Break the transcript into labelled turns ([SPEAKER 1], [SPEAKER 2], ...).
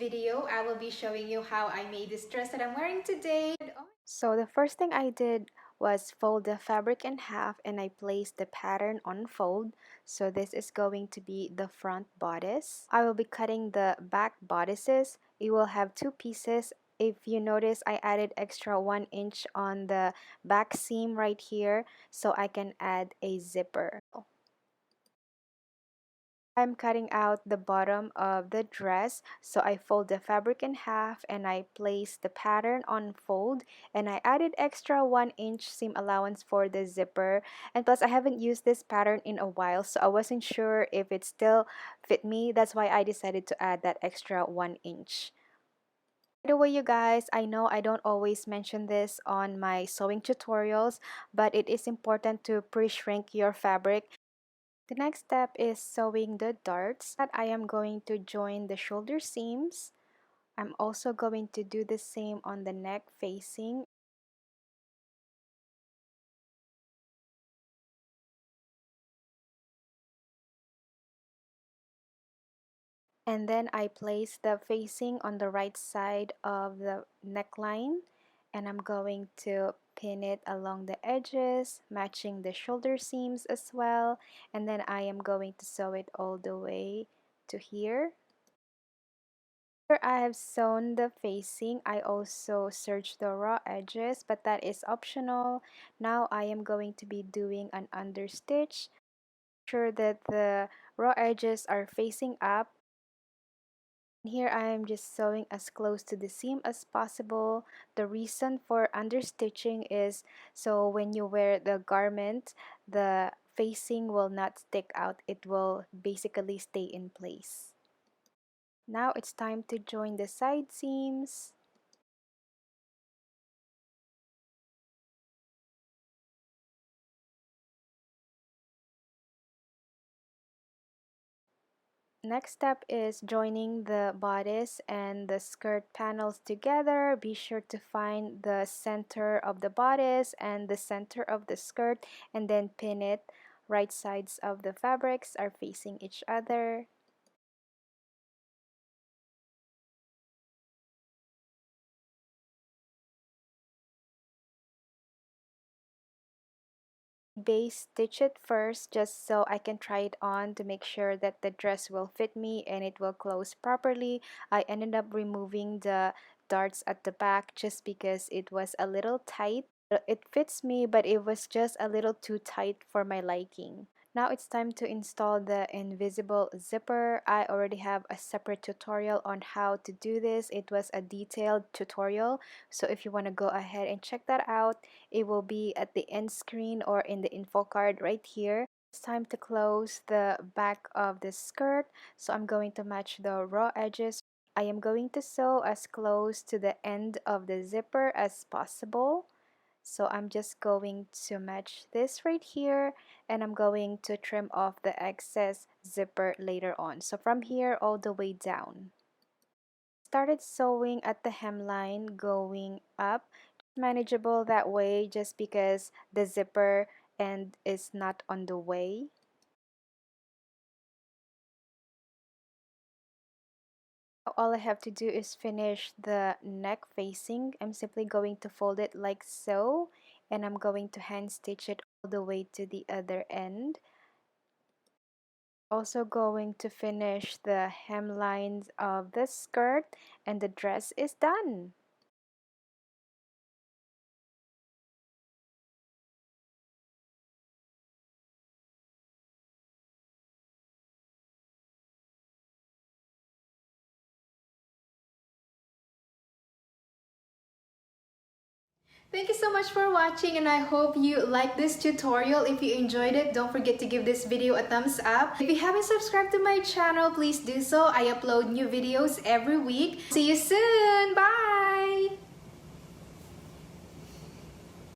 [SPEAKER 1] video, I will be showing you how I made this dress that I'm wearing today.
[SPEAKER 2] So the first thing I did was fold the fabric in half and I placed the pattern on fold. So this is going to be the front bodice. I will be cutting the back bodices. It will have two pieces. If you notice, I added extra 1 inch on the back seam right here so I can add a zipper. I'm cutting out the bottom of the dress, so I fold the fabric in half and I place the pattern on fold, and I added extra 1 inch seam allowance for the zipper. And plus I haven't used this pattern in a while, so I wasn't sure if it still fit me. That's why I decided to add that extra 1 inch. By the way, you guys, I know I don't always mention this on my sewing tutorials, but it is important to pre-shrink your fabric. The next step is sewing the darts. That I am going to join the shoulder seams. I'm also going to do the same on the neck facing. And then I place the facing on the right side of the neckline, and I'm going to pin it along the edges, matching the shoulder seams as well. And then I am going to sew it all the way to here. After I have sewn the facing, I also serged the raw edges, but that is optional. Now I am going to be doing an understitch. Make sure that the raw edges are facing up. Here I am just sewing as close to the seam as possible. The reason for understitching is so when you wear the garment, the facing will not stick out. It will basically stay in place. Now it's time to join the side seams. Next step is joining the bodice and the skirt panels together. Be sure to find the center of the bodice and the center of the skirt and then pin it. Right sides of the fabrics are facing each other. Base stitch it first just so I can try it on to make sure that the dress will fit me and it will close properly. I ended up removing the darts at the back just because it was a little tight. It fits me, but it was just a little too tight for my liking. Now it's time to install the invisible zipper. I already have a separate tutorial on how to do this. It was a detailed tutorial, so if you want to go ahead and check that out, it will be at the end screen or in the info card right here. It's time to close the back of the skirt, so I'm going to match the raw edges. I am going to sew as close to the end of the zipper as possible. So I'm just going to match this right here, and I'm going to trim off the excess zipper later on. So from here all the way down. Started sewing at the hemline going up. Manageable that way just because the zipper end is not on the way. All I have to do is finish the neck facing. I'm simply going to fold it like so, and I'm going to hand stitch it all the way to the other end. Also going to finish the hemlines of the skirt, and the dress is done.
[SPEAKER 1] Thank you so much for watching, and I hope you like this tutorial. If you enjoyed it, don't forget to give this video a thumbs up. If you haven't subscribed to my channel, please do so. I upload new videos every week. See you soon. Bye!